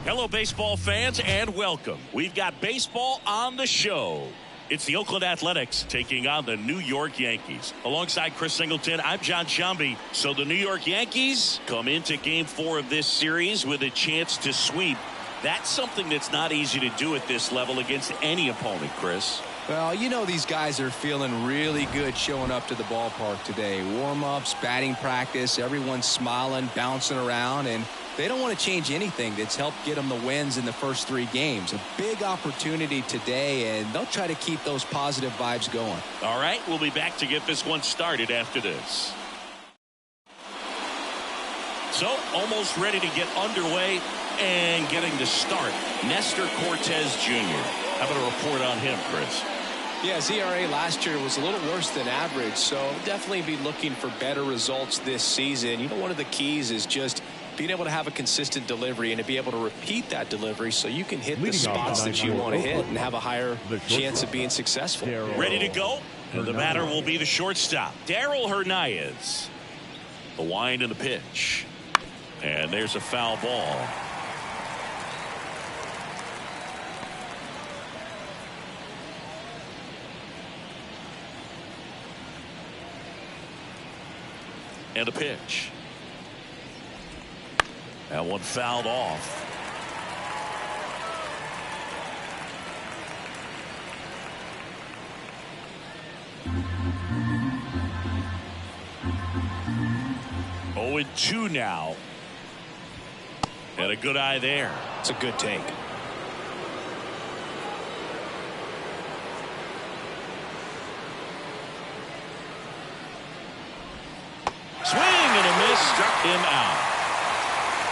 Hello, baseball fans, and welcome. We've got baseball on the show. It's the Oakland Athletics taking on the New York Yankees. Alongside Chris Singleton, I'm John Shambi. So the New York Yankees come into Game 4 of this series with a chance to sweep. That's something that's not easy to do at this level against any opponent, Chris. Well, you know these guys are feeling really good showing up to the ballpark today. Warm-ups, batting practice, everyone's smiling, bouncing around, and they don't want to change anything that's helped get them the wins in the first 3 games. A big opportunity today, and they'll try to keep those positive vibes going. All right, we'll be back to get this one started after this. So, almost ready to get underway and getting the start. Nestor Cortez Jr. How about a report on him, Chris? Yeah, his ERA last year was a little worse than average, so definitely be looking for better results this season. You know, one of the keys is just being able to have a consistent delivery and to be able to repeat that delivery so you can hit the spots that you want to hit and have a higher chance of being successful. Ready to go? And the batter will be the shortstop, Darryl Hernandez. The wind and the pitch. And there's a foul ball. And a pitch. That one fouled off. Oh, and 2 now. And a good eye there. It's a good take. Swing and a miss, struck him out.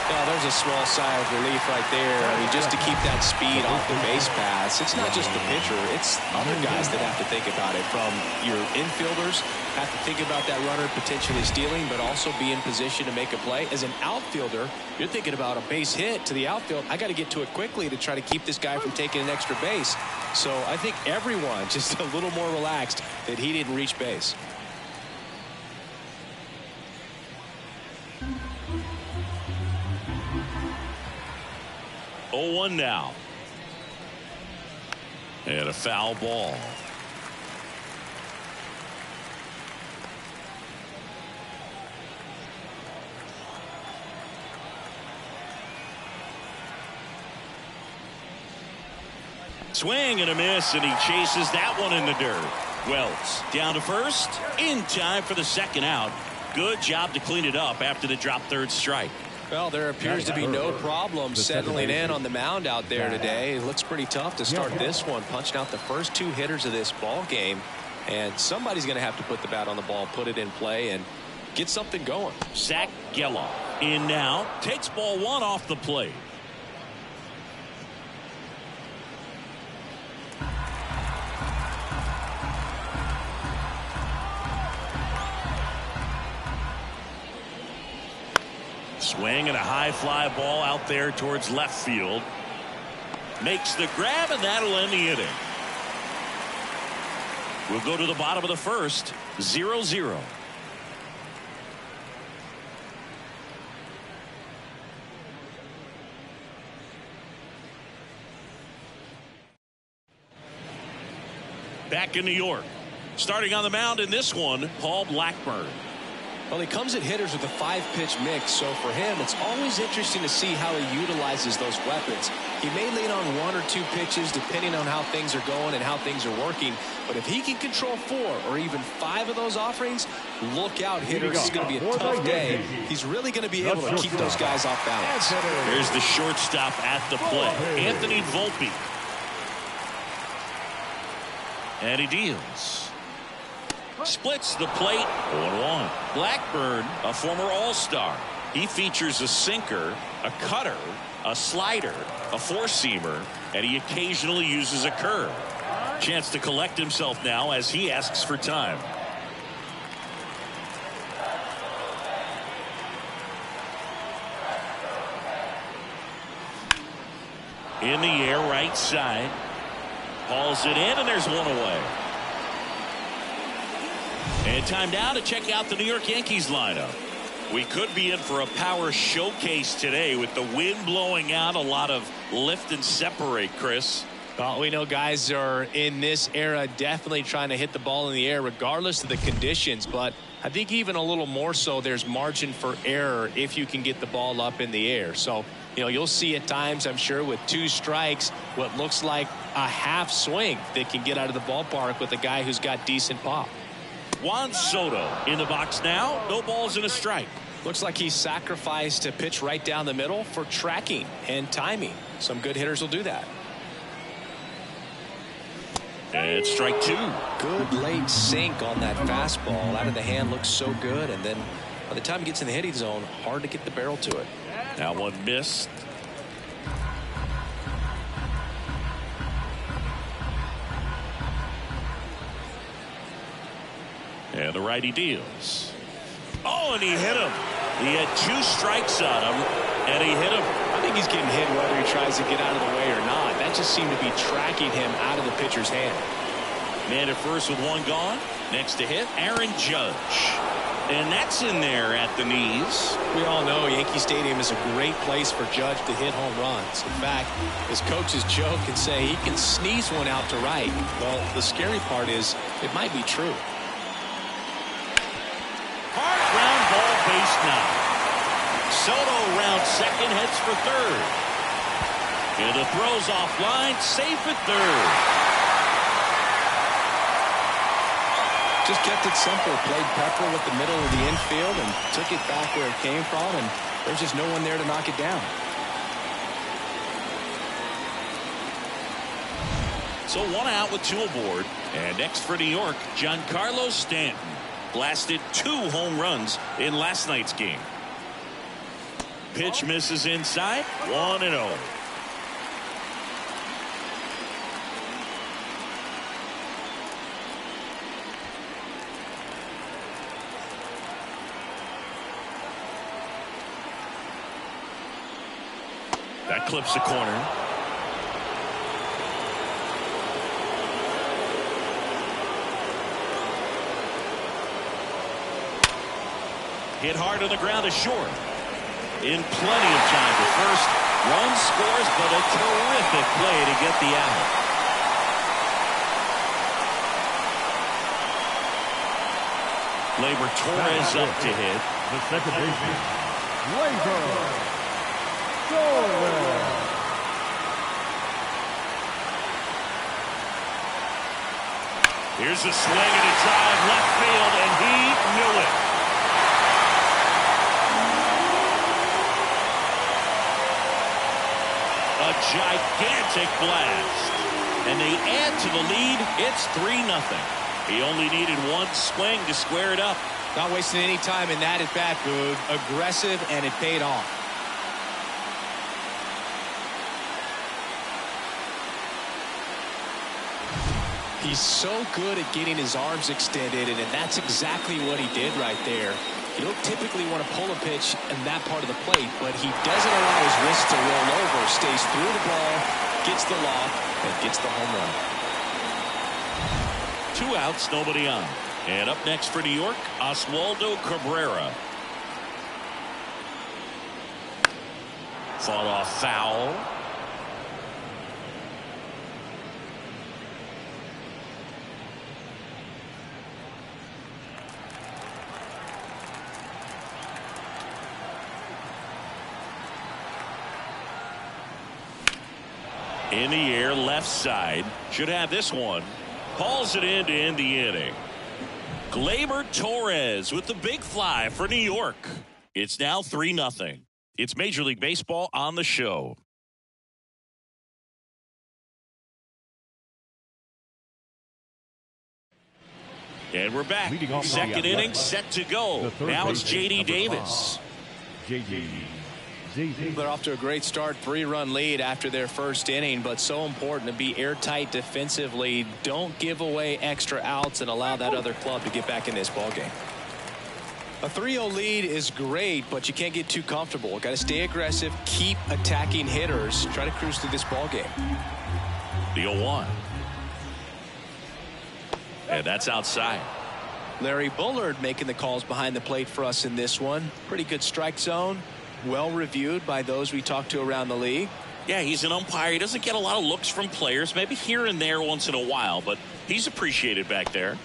Well, there's a small sigh of relief right there. I mean, just to keep that speed off the base paths. It's not just the pitcher. It's other guys that have to think about it. From your infielders have to think about that runner potentially stealing, but also be in position to make a play. As an outfielder, you're thinking about a base hit to the outfield. I got to get to it quickly to try to keep this guy from taking an extra base. So I think everyone just a little more relaxed that he didn't reach base. Oh, 1 now. And a foul ball. Swing and a miss, and he chases that one in the dirt. Wells down to first, in time for the second out. Good job to clean it up after the drop third strike. Well, there appears to be no problem settling in on the mound out there today. It looks pretty tough to start this one, punching out the first 2 hitters of this ball game. And somebody's going to have to put the bat on the ball, put it in play, and get something going. Zach Geloff in now, takes ball 1 off the plate. Swing and a high fly ball out there towards left field. Makes the grab, and that'll end the inning. We'll go to the bottom of the first. 0-0. Back in New York. Starting on the mound in this one, Paul Blackburn. Well, he comes at hitters with a 5-pitch mix, so for him, it's always interesting to see how he utilizes those weapons. He may lean on 1 or 2 pitches depending on how things are going and how things are working, but if he can control 4 or even 5 of those offerings, look out, hitters. It's going to be a tough day. He's really going to be able to keep those guys off balance. Here's the shortstop at the plate, Anthony Volpe. And he deals. Splits the plate. 0-1. Blackburn, a former All-Star. He features a sinker, a cutter, a slider, a four-seamer, and he occasionally uses a curve. Chance to collect himself now as he asks for time. In the air, right side. Hauls it in, and there's one away. And time now to check out the New York Yankees lineup. We could be in for a power showcase today with the wind blowing out, a lot of lift and separate, Chris. Well, we know guys are in this era definitely trying to hit the ball in the air regardless of the conditions, but I think even a little more so there's margin for error if you can get the ball up in the air. So, you know, you'll see at times, I'm sure, with 2 strikes, what looks like a half swing that can get out of the ballpark with a guy who's got decent pop. Juan Soto in the box now. No balls and a strike. Looks like he sacrificed a pitch right down the middle for tracking and timing. Some good hitters will do that. And strike 2. Good late sink on that fastball. Out of the hand looks so good, and then by the time he gets in the hitting zone, hard to get the barrel to it. Now one missed. And the righty deals. Oh, and he hit him. He had 2 strikes on him, and he hit him. I think he's getting hit whether he tries to get out of the way or not. That just seemed to be tracking him out of the pitcher's hand. Man at first with 1 gone. Next to hit, Aaron Judge. And that's in there at the knees. We all know Yankee Stadium is a great place for Judge to hit home runs. In fact, his coaches joke and say he can sneeze one out to right. Well, the scary part is it might be true. Hard ground ball, base now. Soto round second, heads for third. And the throw's offline, safe at third. Just kept it simple. Played pepper with the middle of the infield and took it back where it came from, and there's just no one there to knock it down. So 1 out with 2 aboard. And next for New York, Giancarlo Stanton. Blasted 2 home runs in last night's game. Pitch misses inside. 1-0. That clips the corner. Hit hard on the ground to short. In plenty of time to first. Run scores, but a terrific play to get the out. Gleyber Torres up to hit. The second baseman, Gleyber. Here's a swing and a drive left field, and he knew it. A gigantic blast. And they add to the lead. It's 3-0. He only needed 1 swing to square it up. Not wasting any time in that at-bat, Boog. Aggressive, and it paid off. He's so good at getting his arms extended, and that's exactly what he did right there. You don't typically want to pull a pitch in that part of the plate, but he doesn't allow his wrist to roll over, stays through the ball, gets the loft, and gets the home run. 2 outs, nobody on. And up next for New York, Oswaldo Cabrera. Fought off foul. In the air, left side. Should have this one. Hauls it in to end the inning. Gleyber Torres with the big fly for New York. It's now 3-0. It's Major League Baseball on the show. And we're back. Second inning set to go. Now it's J.D. Davis. They're off to a great start, 3-run lead after their first inning, but so important to be airtight defensively. Don't give away extra outs and allow that other club to get back in this ballgame. A 3-0 lead is great, but you can't get too comfortable. Got to stay aggressive, keep attacking hitters, try to cruise through this ballgame. The 0-1. And that's outside. Larry Bullard making the calls behind the plate for us in this one. Pretty good strike zone. Well reviewed by those we talked to around the league. Yeah, he's an umpire. He doesn't get a lot of looks from players, maybe here and there once in a while, but he's appreciated back there.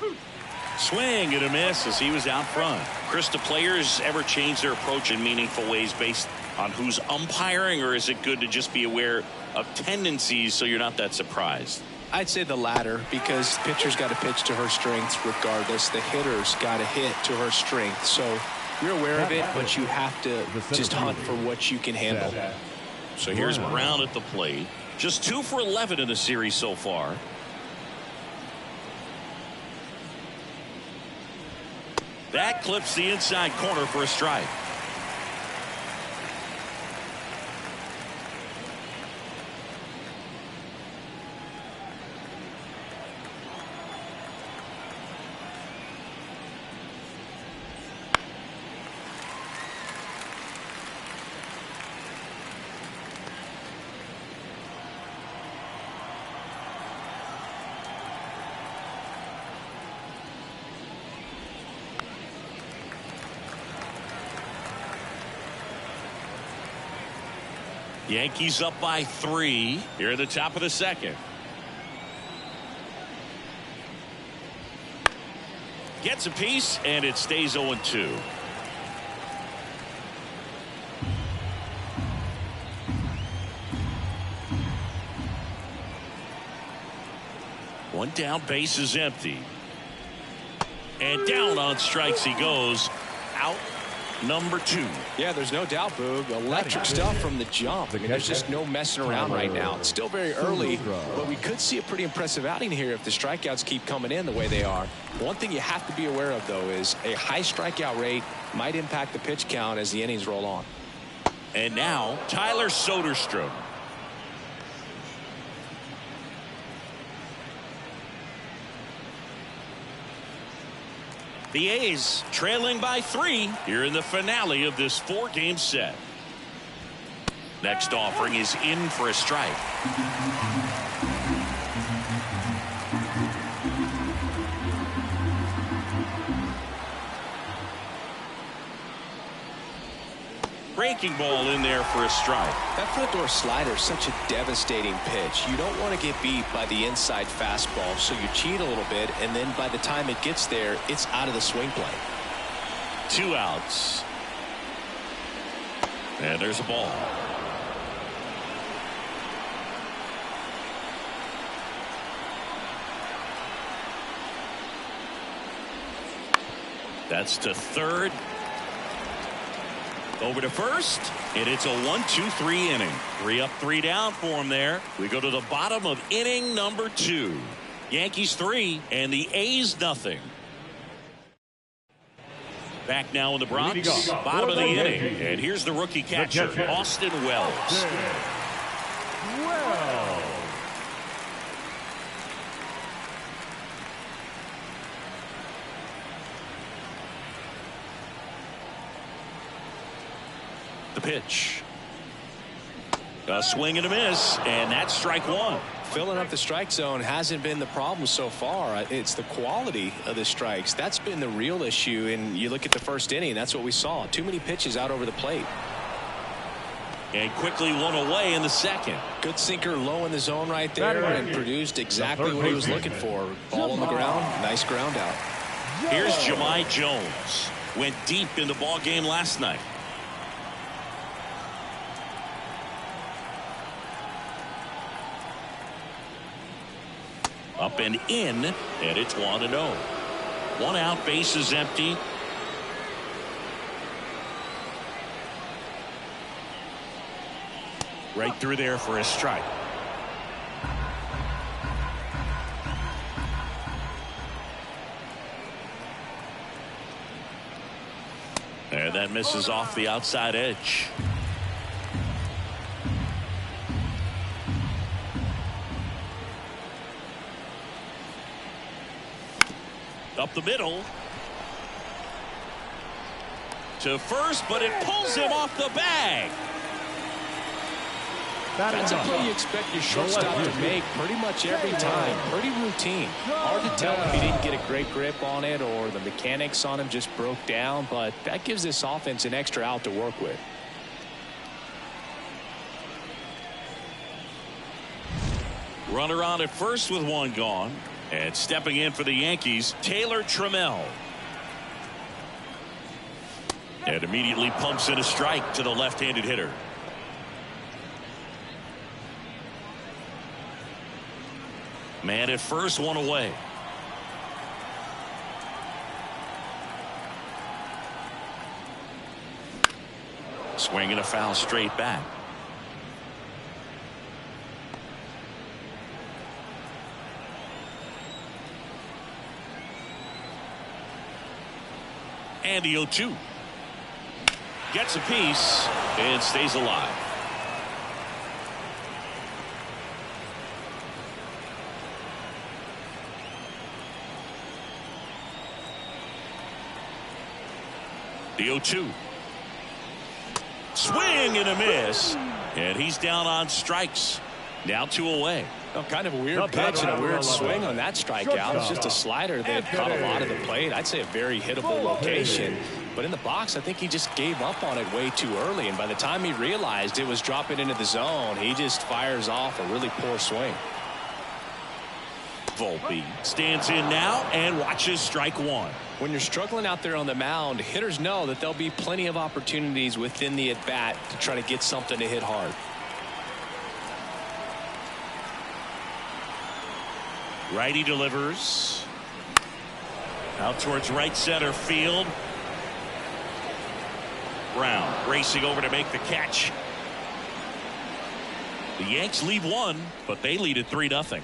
Swing and a miss as he was out front. Chris, do players ever change their approach in meaningful ways based on who's umpiring, or is it good to just be aware of tendencies so you're not that surprised? I'd say the latter, because the pitcher's got to pitch to her strengths regardless. The hitter's got to hit to her strength. So you're aware of it, but you have to just hunt for what you can handle. So here's Brown at the plate. Just 2 for 11 in the series so far. That clips the inside corner for a strike. Yankees up by 3 here at the top of the second. Gets a piece, and it stays 0-2. One down, base is empty. And down on strikes he goes. Out. Number 2. Yeah, there's no doubt, Boog. Electric stuff from the jump. I mean, there's just no messing around right now. It's still very early, but we could see a pretty impressive outing here if the strikeouts keep coming in the way they are. One thing you have to be aware of, though, is a high strikeout rate might impact the pitch count as the innings roll on. And now, Tyler Soderstrom. The A's trailing by 3 here in the finale of this 4-game set. Next offering is in for a strike. Breaking ball in there for a strike. That front door slider is such a devastating pitch. You don't want to get beat by the inside fastball, so you cheat a little bit, and then by the time it gets there, it's out of the swing plane. 2 outs. And there's a ball. That's to third. Over to first, and it's a 1-2-3 inning. 3 up, 3 down for him there. We go to the bottom of inning number 2. Yankees 3 and the A's nothing. Back now in the Bronx, bottom of the inning, and here's the rookie catcher, Austin Wells. The pitch. A swing and a miss, and that's strike 1. Filling up the strike zone hasn't been the problem so far. It's the quality of the strikes. That's been the real issue. And you look at the first inning, that's what we saw. Too many pitches out over the plate. And quickly one away in the second. Good sinker low in the zone right there and produced exactly what he was looking for. Ball on the ground. Nice ground out. Here's Jahmai Jones. Went deep in the ball game last night. Up and in, and it's 1-0. 1 out, base is empty. Right through there for a strike. And that misses off the outside edge. Up the middle to first, but it pulls him off the bag. That's a play you expect your shortstop to make pretty much every time. Pretty routine. Hard to tell if he didn't get a great grip on it or the mechanics on him just broke down, but that gives this offense an extra out to work with. Runner on at first with one gone. And stepping in for the Yankees, Taylor Trammell. And immediately pumps in a strike to the left-handed hitter. Man at first, one away. Swinging a foul straight back. And the 0-2. Gets a piece and stays alive. The 0-2. Swing and a miss. And he's down on strikes. Now 2 away. Well, kind of a weird pitch and a weird swing on that strikeout. It's just a slider that caught a lot of the plate. I'd say a very hittable location. But in the box, I think he just gave up on it way too early. And by the time he realized it was dropping into the zone, he just fires off a really poor swing. Volpe stands in now and watches strike one. When you're struggling out there on the mound, hitters know that there'll be plenty of opportunities within the at-bat to try to get something to hit hard. Righty delivers. Out towards right center field. Brown racing over to make the catch. The Yanks leave one, but they lead at 3-0.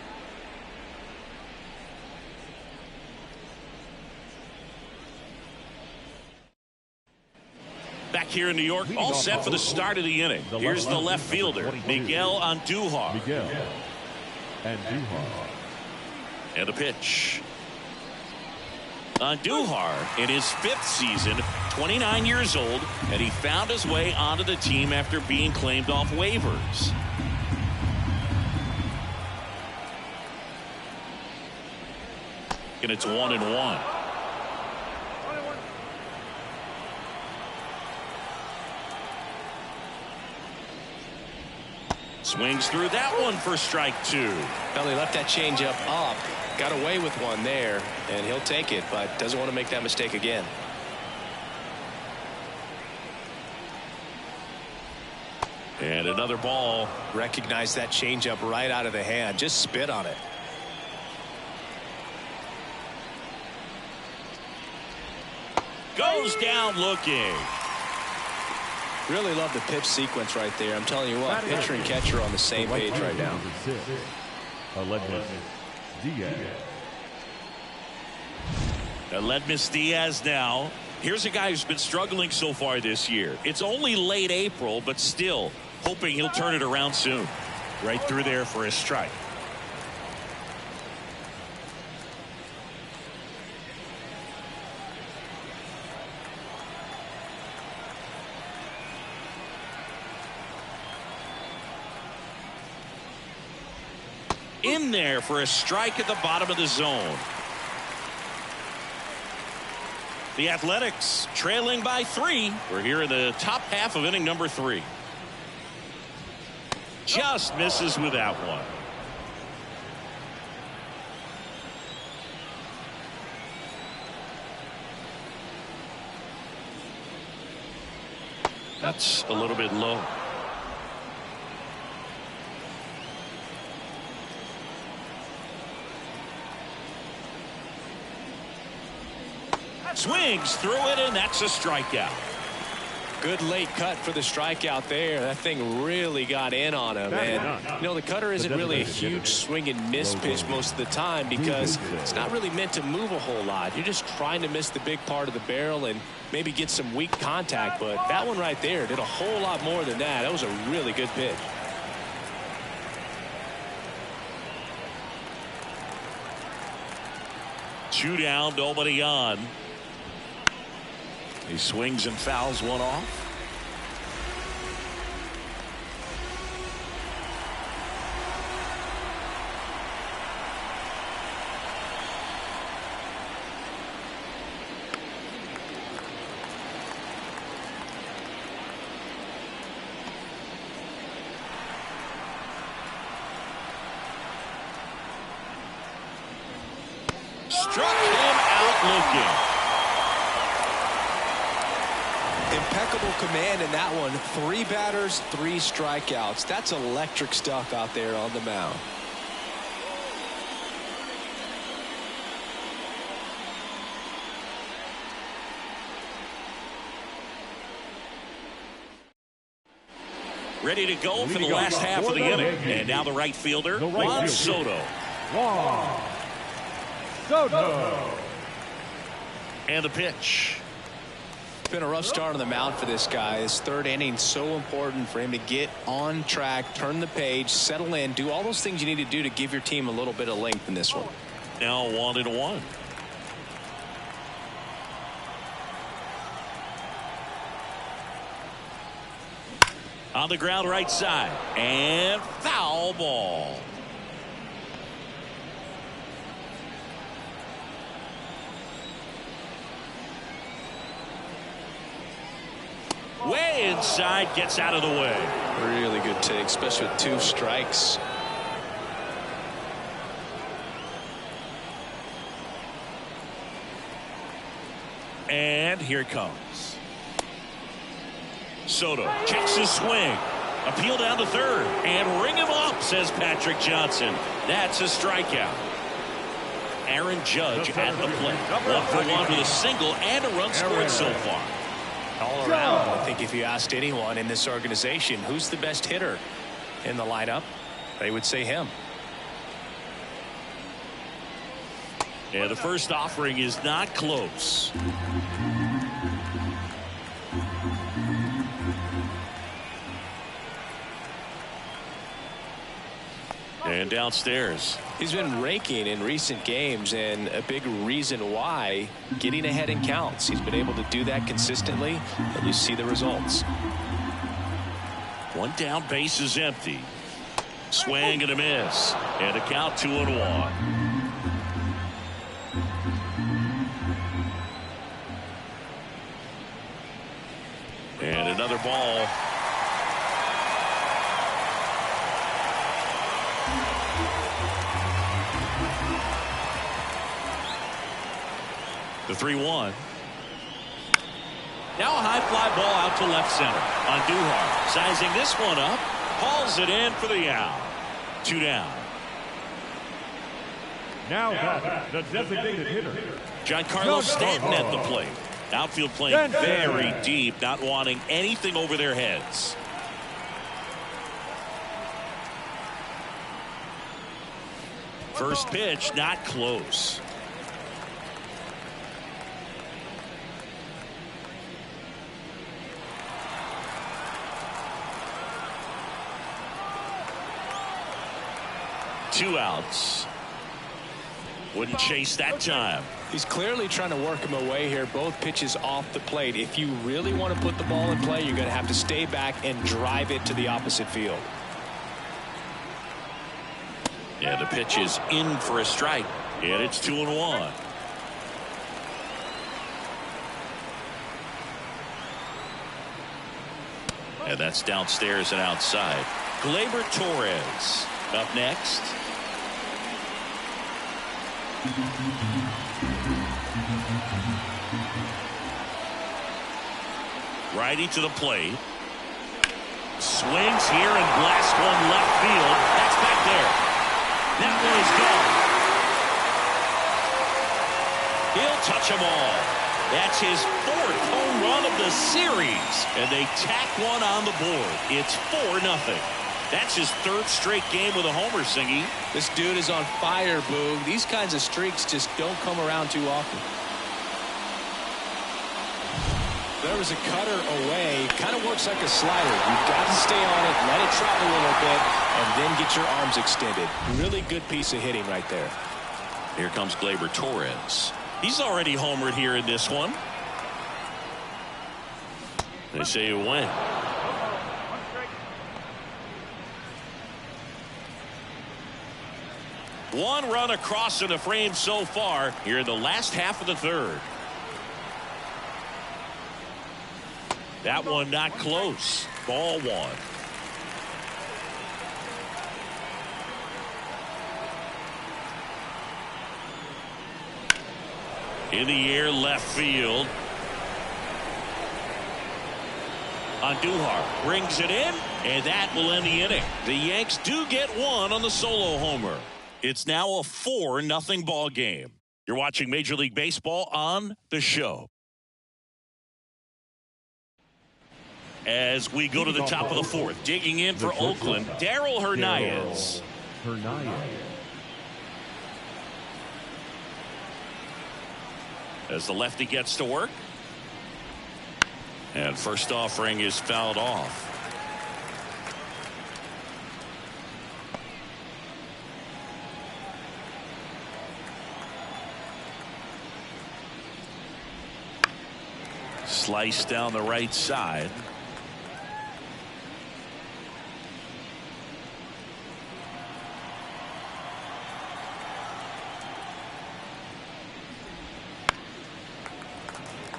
Back here in New York, all set for the start of the inning. Here's the left fielder, Miguel Andujar. Miguel Andujar. And the pitch. Andujar in his 5th season, 29 years old, and he found his way onto the team after being claimed off waivers. And it's 1-1. Swings through that one for strike 2. Well, he left that changeup up, got away with one there, and he'll take it, but doesn't want to make that mistake again. And another ball. Recognize that changeup right out of the hand. Just spit on it. Goes down looking. Really love the pitch sequence right there. I'm telling you what, pitcher and catcher are on the same page right now. Aledmys Diaz now. Here's a guy who's been struggling so far this year. It's only late April, but still hoping he'll turn it around soon. Right through there for a strike. In there for a strike at the bottom of the zone. The Athletics trailing by 3. We're here in the top half of inning number 3. Just misses with that one. That's a little bit low. Swings through it, and that's a strikeout. Good late cut for the strikeout there. That thing really got in on him. And, you know, the cutter isn't really a huge swing and miss pitch most of the time because it's not really meant to move a whole lot. You're just trying to miss the big part of the barrel and maybe get some weak contact. But that one right there did a whole lot more than that. That was a really good pitch. Two down, nobody on. He swings and fouls one off. Struck him out looking. Impeccable command in that one. 3 batters, 3 strikeouts. That's electric stuff out there on the mound. Ready to go for the last half of the inning. And now the right fielder, Juan Soto. Juan Soto. And the pitch. It's been a rough start on the mound for this guy. His 3rd inning, so important for him to get on track, turn the page, settle in, do all those things you need to do to give your team a little bit of length in this one. Now 1-1. On the ground right side. And foul ball. Way inside, gets out of the way. Really good take, especially with 2 strikes. And here it comes. Soto checks his swing. Appeal down to 3rd. And ring him up, says Patrick Johnson. That's a strikeout. Aaron Judge at the plate. 1-for-1 with a single and a run scored so far. All around, I think if you asked anyone in this organization who's the best hitter in the lineup, they would say him. And the first offering is not close. And downstairs. He's been raking in recent games, and a big reason why, getting ahead in counts. He's been able to do that consistently, and you see the results. 1 down, base is empty. Swing and a miss. And a count 2-1. And another ball. The 3-1. Now a high fly ball out to left center. Andujar sizing this one up. Hauls it in for the out. 2 down. Now batting, the designated hitter, Giancarlo Stanton at the plate. Outfield playing very deep, not wanting anything over their heads. First pitch, not close. Two outs. Wouldn't chase that time. He's clearly trying to work him away here. Both pitches off the plate. If you really want to put the ball in play, you're going to have to stay back and drive it to the opposite field. Yeah, the pitch is in for a strike. And it's 2-1. And that's downstairs and outside. Gleyber Torres up next. Righty to the plate. Swings here and blasts one left field. That's back there. That one is gone. He'll touch them all. That's his 4th home run of the series. And they tack one on the board. It's 4-0. That's his 3rd straight game with a homer, Singy. This dude is on fire, Boog. These kinds of streaks just don't come around too often. There was a cutter away. Kind of works like a slider. You've got to stay on it, let it travel a little bit, and then get your arms extended. Really good piece of hitting right there. Here comes Gleyber Torres. He's already homered here in this one. They say a win. One run across in the frame so far here in the last half of the 3rd. That one not close. Ball 1. In the air, left field. Andujar brings it in, and that will end the inning. The Yanks do get one on the solo homer. It's now a 4-0 ball game. You're watching Major League Baseball on the show. As we go to the top of the fourth, digging in for Oakland, Darryl Hernandez. As the lefty gets to work. And first offering is fouled off. Slice down the right side.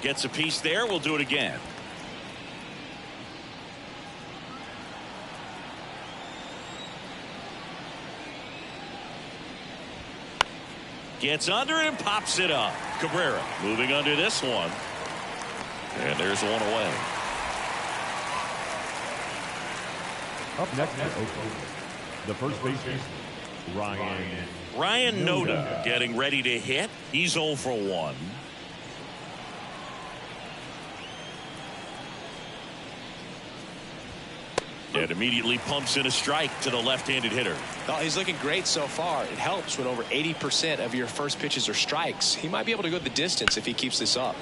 Gets a piece there. We'll do it again. Gets under it and pops it up. Cabrera moving under this one. And there's one away. Up next is Oakland. The first baseman, Ryan Noda getting ready to hit. He's 0 for 1. And immediately pumps in a strike to the left-handed hitter. Well, he's looking great so far. It helps when over 80% of your first pitches are strikes. He might be able to go the distance if he keeps this up.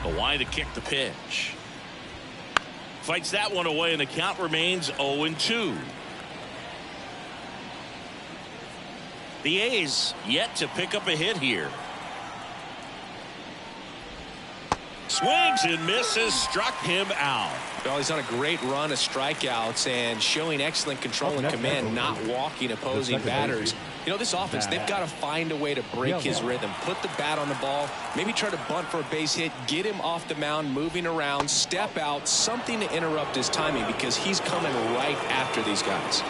The line to kick the pitch. Fights that one away, and the count remains 0-2. The A's yet to pick up a hit here. Swings and misses, struck him out. Well, he's on a great run of strikeouts and showing excellent control and command, not walking opposing batters. You know, this offense, they've got to find a way to break his rhythm. Put the bat on the ball, maybe try to bunt for a base hit, get him off the mound, moving around, step out, something to interrupt his timing because he's coming right after these guys.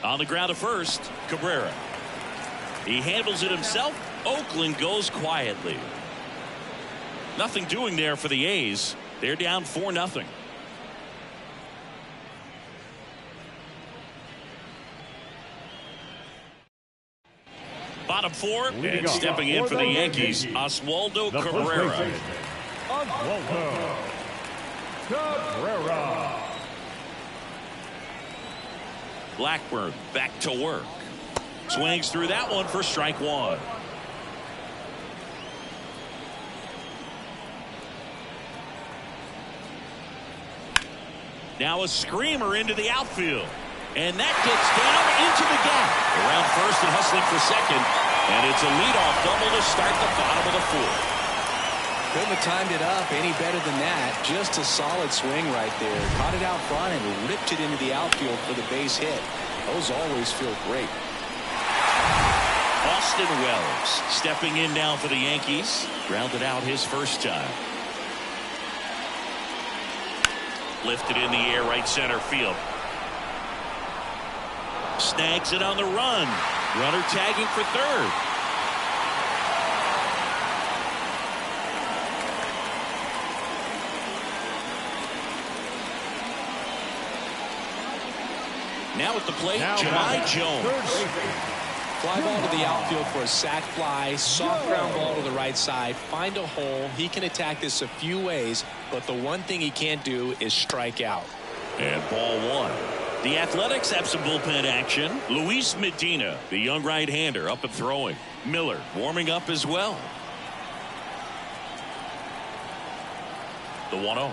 On the ground at first, Cabrera. He handles it himself. Oakland goes quietly. Nothing doing there for the A's. They're down 4-0. Bottom four, and stepping in for the Yankees, Oswaldo Cabrera. Oswaldo Cabrera. Blackburn back to work. Swings through that one for strike one. Now a screamer into the outfield. And that gets down into the gap. Around first and hustling for second. And it's a leadoff double to start the bottom of the fourth. Couldn't have timed it up any better than that. Just a solid swing right there. Caught it out front and ripped it into the outfield for the base hit. Those always feel great. Austin Wells stepping in now for the Yankees. Grounded out his first time. Lifted in the air, right center field. Snags it on the run. Runner tagging for third. Now at the plate, Jahmai Jones. Fly ball to the outfield for a sac fly. Soft ground ball to the right side. Find a hole. He can attack this a few ways, but the one thing he can't do is strike out. And ball one. The Athletics have some bullpen action. Luis Medina, the young right-hander, up and throwing. Miller warming up as well. The 1-0.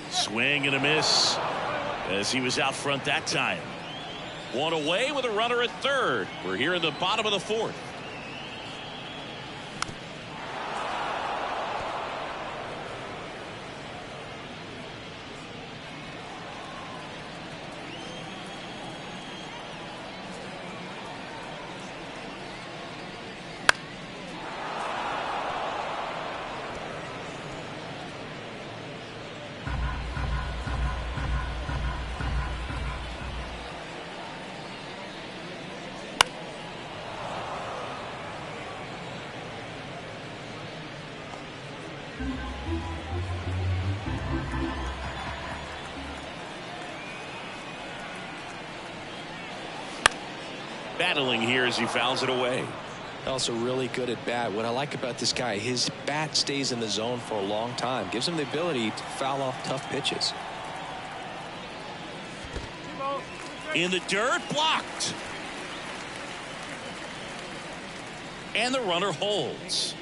Swing and a miss as he was out front that time. One away with a runner at third. We're here in the bottom of the fourth. Battling here as he fouls it away. Also really good at bat. What I like about this guy, his bat stays in the zone for a long time. Gives him the ability to foul off tough pitches. In the dirt, blocked. And the runner holds.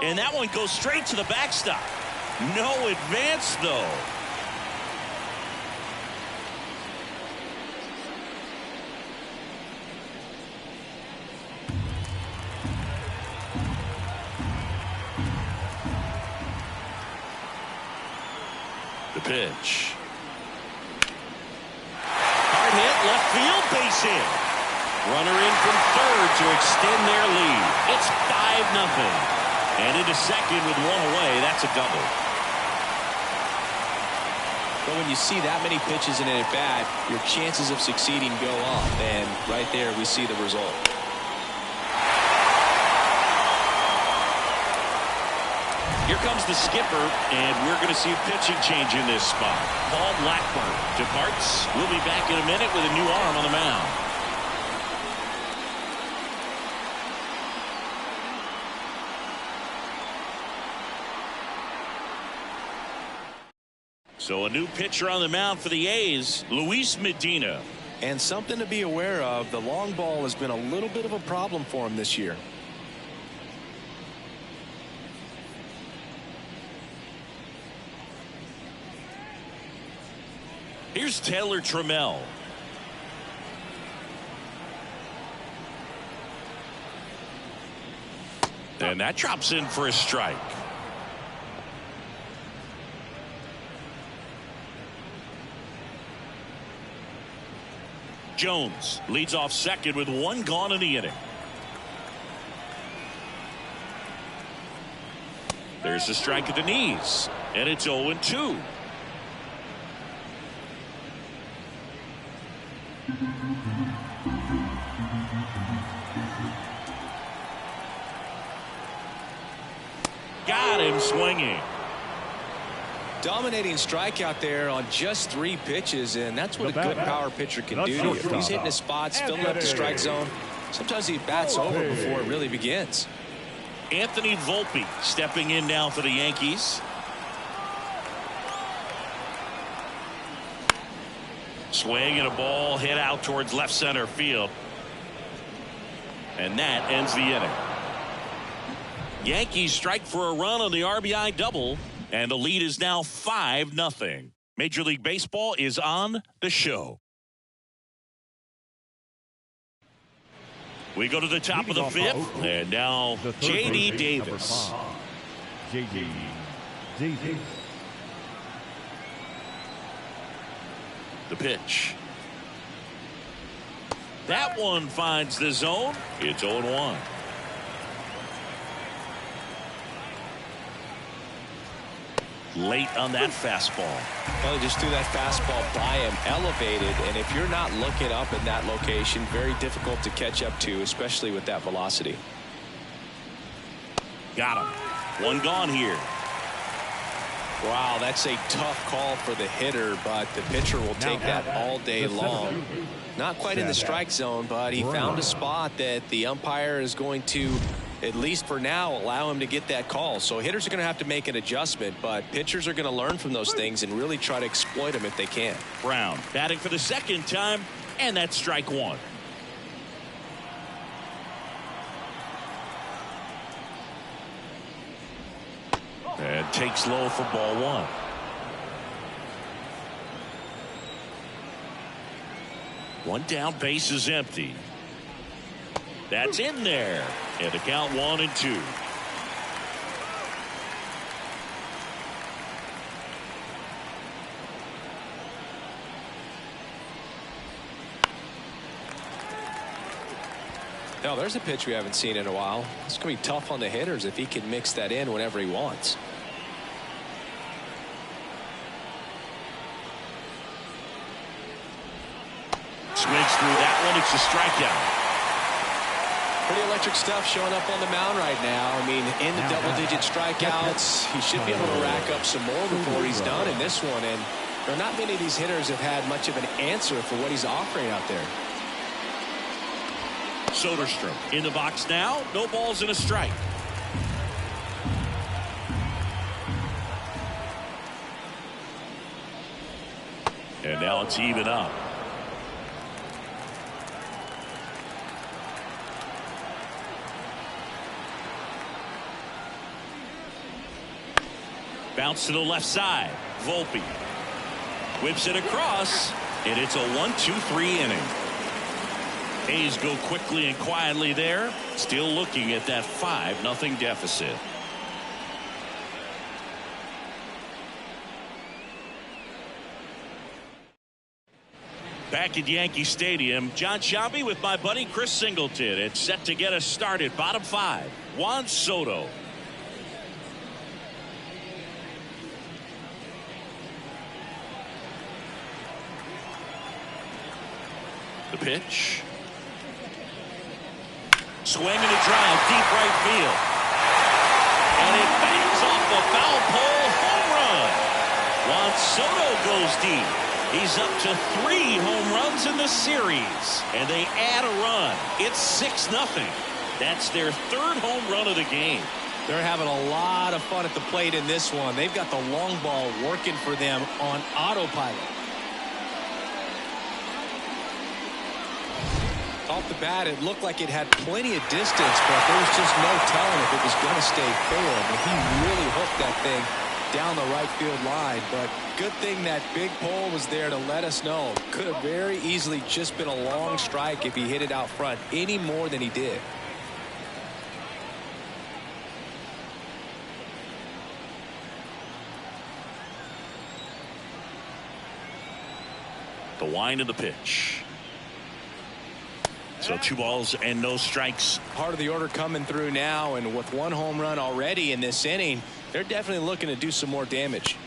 And that one goes straight to the backstop. No advance, though. The pitch. Hard hit, left field, base hit. Runner in from third to extend their lead. It's 5-0. And into second with one away. That's a double. But when you see that many pitches in an at-bat, your chances of succeeding go up. And right there, we see the result. Here comes the skipper, and we're going to see a pitching change in this spot. Paul Blackburn departs. We'll be back in a minute with a new arm on the mound. So a new pitcher on the mound for the A's, Luis Medina. And something to be aware of, the long ball has been a little bit of a problem for him this year. Here's Taylor Trammell. And that drops in for a strike. Jones leads off second with one gone in the inning. There's a strike at the knees, and it's 0-2. Got him swinging. Dominating strikeout there on just 3 pitches, and that's what a good power pitcher can do to you. If he's hitting his spots, filling up the strike zone, sometimes he bats over before it really begins. Anthony Volpe stepping in now for the Yankees. Swing and a ball hit out towards left center field. And that ends the inning. Yankees strike for a run on the RBI double. And the lead is now 5-0. Major League Baseball is on the show. We go to the top of the 5th. And now J.D. Davis. J.D. Davis. The pitch. That one finds the zone. It's 0-1. Late on that fastball. Well, he just threw that fastball by him, elevated, and if you're not looking up in that location, very difficult to catch up to, especially with that velocity. Got him. One gone here. Wow, that's a tough call for the hitter, but the pitcher will take that all day long. Not quite in the strike zone, but he found a spot that the umpire is going to, at least for now, allow him to get that call. So hitters are going to have to make an adjustment, but pitchers are going to learn from those things and really try to exploit them if they can. Brown batting for the second time, and that's strike 1. And takes low for ball 1. One down, base is empty. That's in there. And the count 1-2. Now, there's a pitch we haven't seen in a while. It's going to be tough on the hitters if he can mix that in whenever he wants. Swings through that one. It's a strikeout. Pretty electric stuff showing up on the mound right now. I mean, in the double-digit strikeouts, he should be able to rack up some more before he's done in this one. And there are not many of these hitters have had much of an answer for what he's offering out there. Soderstrom in the box now. No balls and a strike. And now it's even up. Bounce to the left side. Volpe whips it across, and it's a 1-2-3 inning. A's go quickly and quietly there. Still looking at that 5-0 deficit. Back at Yankee Stadium, John Sciambi with my buddy Chris Singleton. It's set to get us started. Bottom 5. Juan Soto. The pitch. Swing and a drive deep right field. And it bangs off the foul pole. Home run. Juan Soto goes deep. He's up to 3 home runs in the series. And they add a run. It's 6-0. That's their 3rd home run of the game. They're having a lot of fun at the plate in this one. They've got the long ball working for them on autopilot. Off the bat, it looked like it had plenty of distance, but there was just no telling if it was going to stay fair. But he really hooked that thing down the right field line. But good thing that big pole was there to let us know. Could have very easily just been a long strike if he hit it out front any more than he did. The wind of the pitch. So 2 balls and no strikes. Part of the order coming through now, and with 1 home run already in this inning, they're definitely looking to do some more damage.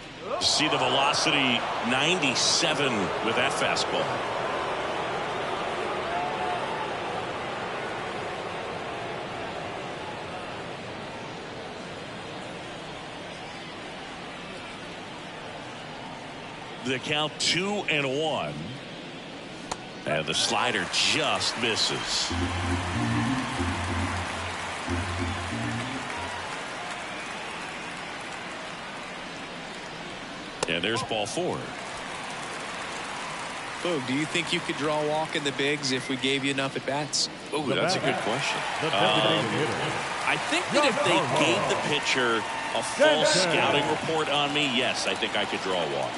See the velocity 97 with that fastball. The count 2-1. And the slider just misses. And there's ball 4. Boog, do you think you could draw a walk in the bigs if we gave you enough at bats? Oh, that's a good question. I think that if they gave the pitcher a full scouting report on me, yes, I think I could draw a walk.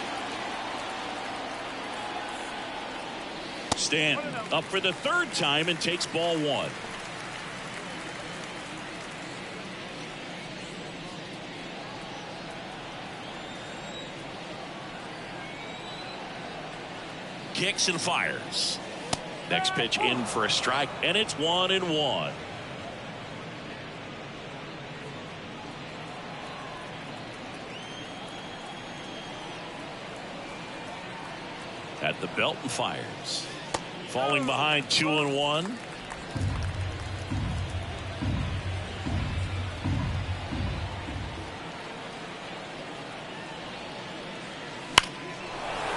Stanton up for the 3rd time and takes ball 1. Kicks and fires. Next pitch in for a strike, and it's 1-1. At the belt and fires. Falling behind 2-1.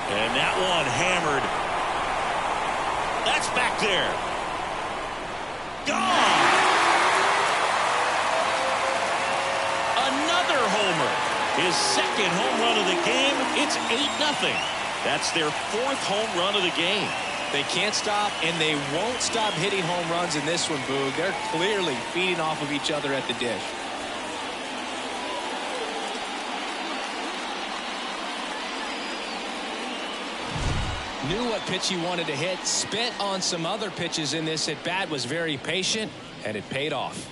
And that one hammered. That's back there. Gone. Another homer. His 2nd home run of the game. It's 8-0. That's their 4th home run of the game. They can't stop, and they won't stop hitting home runs in this one, Boog. They're clearly feeding off of each other at the dish. Knew what pitch he wanted to hit, spent on some other pitches in this at bat, was very patient, and it paid off.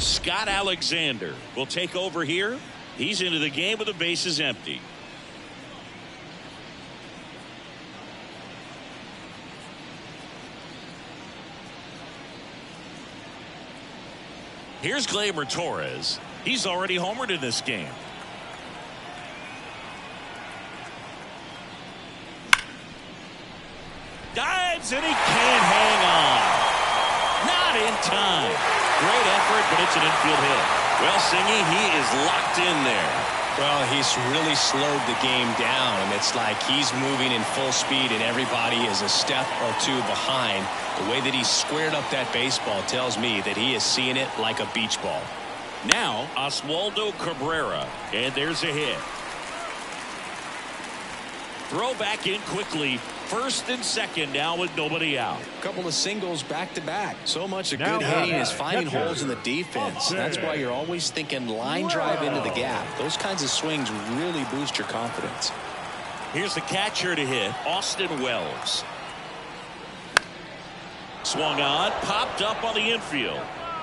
Scott Alexander will take over here. He's into the game with the bases empty. Here's Gleyber Torres. He's already homered in this game. Dives and he can't hang on. Not in time. Great effort, but it's an infield hit. Well, Singy, he is locked in there. Well, he's really slowed the game down, and it's like he's moving in full speed and everybody is a step or two behind. The way that he squared up that baseball tells me that he is seeing it like a beach ball. Now Oswaldo Cabrera, and there's a hit. Throw back in quickly. First and second now with nobody out. A couple of singles back to back. So much of good hitting is finding holes in the defense. That's why you're always thinking line drive into the gap. Those kinds of swings really boost your confidence. Here's the catcher to hit, Austin Wells. Swung on, popped up on the infield.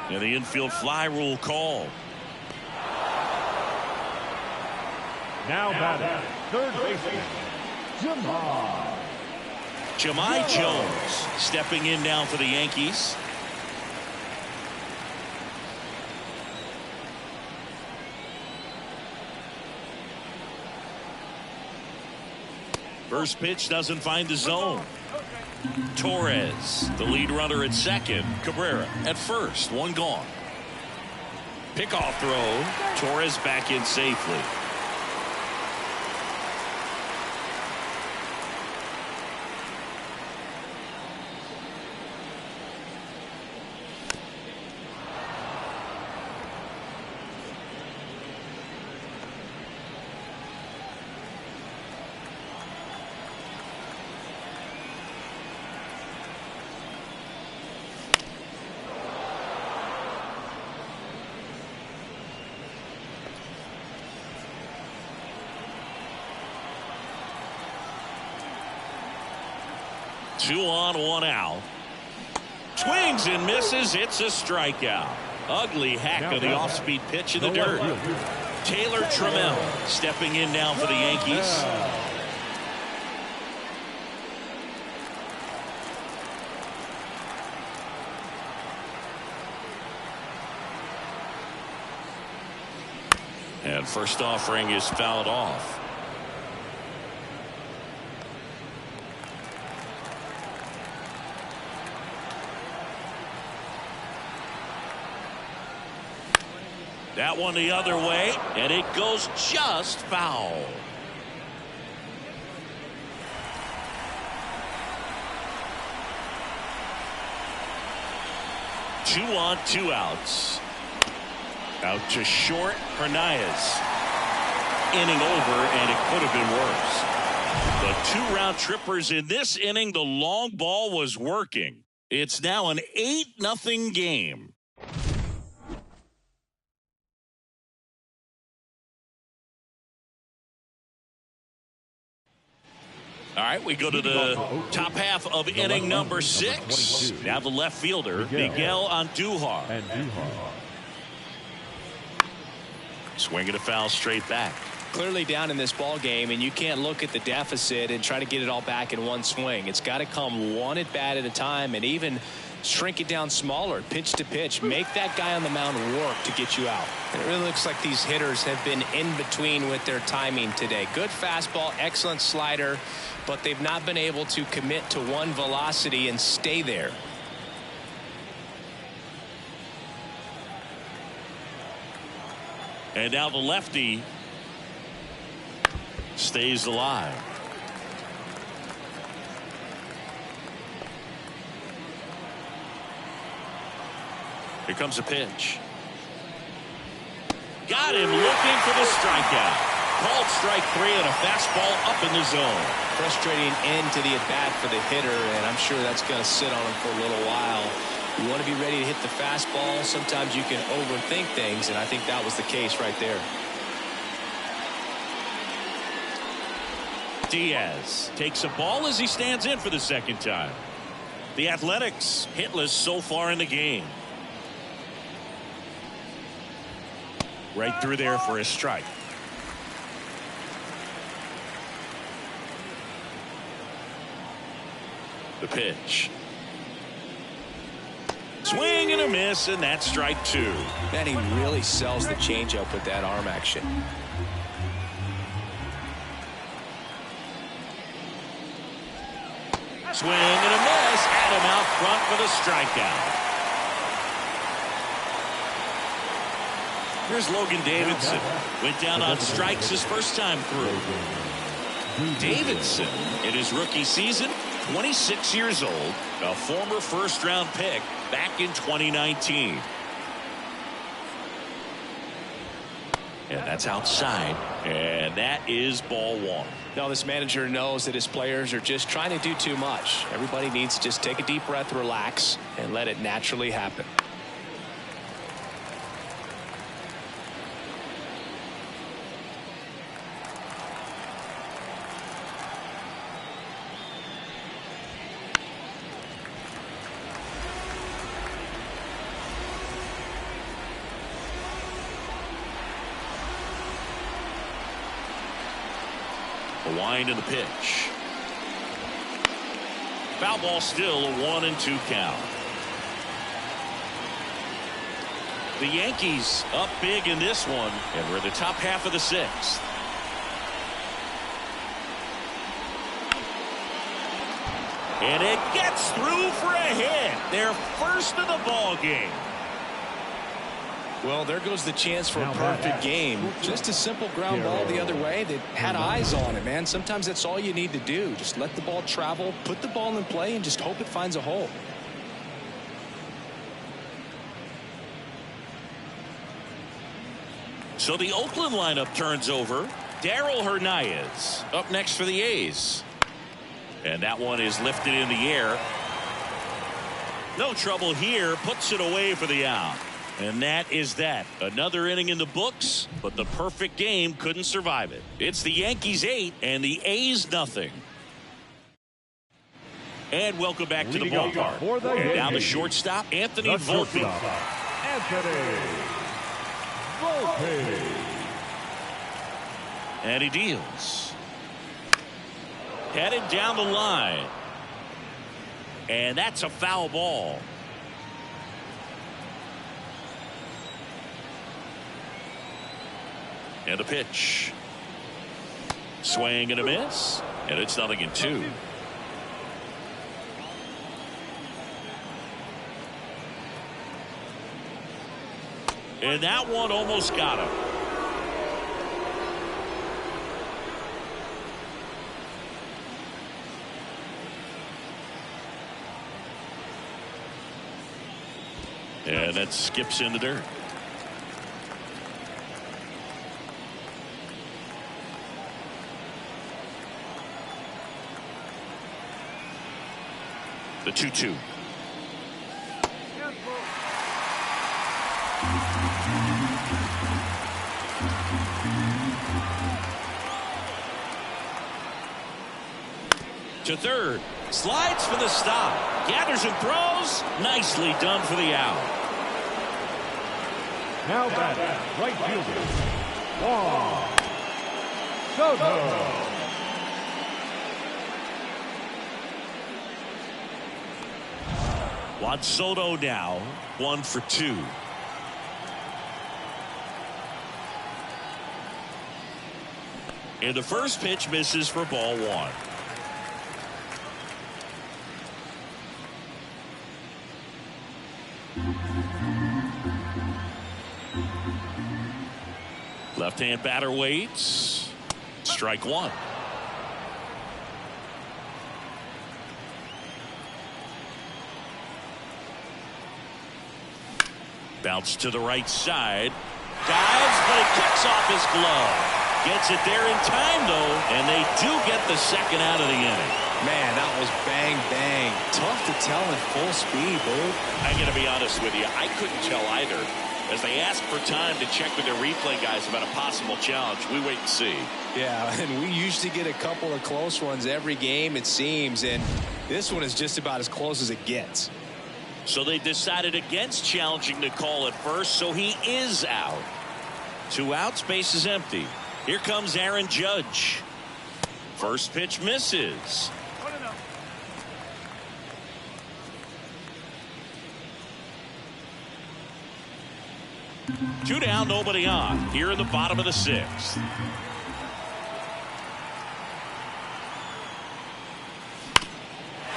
And the infield fly rule called. Now batting, third baseman, Jahmai Jones stepping in now for the Yankees. First pitch doesn't find the zone. Torres, the lead runner at second. Cabrera at first, one gone. Pickoff throw. Torres back in safely. Two on, one out. Swings and misses. It's a strikeout. Ugly hack of the off-speed pitch in the dirt. Taylor Trammell stepping in now for the Yankees. And first offering is fouled off. That one the other way, and it goes just foul. Two on, two outs. Out to short, Hernandez. Inning over, and it could have been worse. The two-round trippers in this inning, the long ball was working. It's now an 8-0 game. All right, we go to the top half of inning number 6. Now the left fielder, Miguel Andujar. Swinging a foul straight back. Clearly down in this ball game, and you can't look at the deficit and try to get it all back in one swing. It's got to come one at bat at a time, and even shrink it down smaller, pitch to pitch. Make that guy on the mound work to get you out. And it really looks like these hitters have been in between with their timing today. Good fastball, excellent slider, but they've not been able to commit to one velocity and stay there. And now the lefty stays alive. Here comes a pitch. Got him looking for the strikeout. Called strike 3 and a fastball up in the zone. Frustrating end to the at-bat for the hitter, and I'm sure that's going to sit on him for a little while. You want to be ready to hit the fastball. Sometimes you can overthink things, and I think that was the case right there. Diaz takes a ball as he stands in for the second time. The Athletics hitless so far in the game. Right through there for a strike. The pitch. Swing and a miss, and that's strike two. And he really sells the changeup with that arm action. Swing and a miss. Adam out front for the strikeout. Here's Logan Davidson. Went down on strikes his first time through. Davidson, in his rookie season, 26 years old, a former first-round pick back in 2019. And that's outside, and that is ball one. Now, this manager knows that his players are just trying to do too much. Everybody needs to just take a deep breath, relax, and let it naturally happen. A wind in the pitch. Foul ball, still a 1-2 count. The Yankees up big in this one, and we're in the top half of the sixth. And it gets through for a hit. Their first of the ball game. Well, there goes the chance for a perfect game. Just a simple ground ball the other way that had eyes on it, man. Sometimes that's all you need to do. Just let the ball travel, put the ball in play, and just hope it finds a hole. So the Oakland lineup turns over. Darryl Hernandez up next for the A's. And that one is lifted in the air. No trouble here. Puts it away for the out. And that is that. Another inning in the books, but the perfect game couldn't survive it. It's the Yankees 8 and the A's nothing. And welcome back to the ballpark. And down the shortstop, Anthony Volpe. And he deals. Headed down the line. And that's a foul ball. And a pitch. Swing and a miss. And it's 0-2. And that one almost got him. And that skips in the dirt. The 2-2. To third. Slides for the stop. Gathers and throws. Nicely done for the out. Now batting, right fielder, Juan Soto. Juan Soto now 1 for 2. And the first pitch misses for ball one. Left-hand batter waits. Strike one. Bounce to the right side. Dives, but it kicks off his glove. Gets it there in time, though, and they do get the second out of the inning. Man, that was bang, bang. Tough to tell in full speed, dude. I got to be honest with you. I couldn't tell either. As they ask for time to check with their replay guys about a possible challenge, we wait and see. Yeah, and we usually get a couple of close ones every game, it seems, and this one is just about as close as it gets. So they decided against challenging the call at first, so he is out. 2 outs, base is empty. Here comes Aaron Judge. First pitch misses. Two down, nobody on. Here in the bottom of the sixth.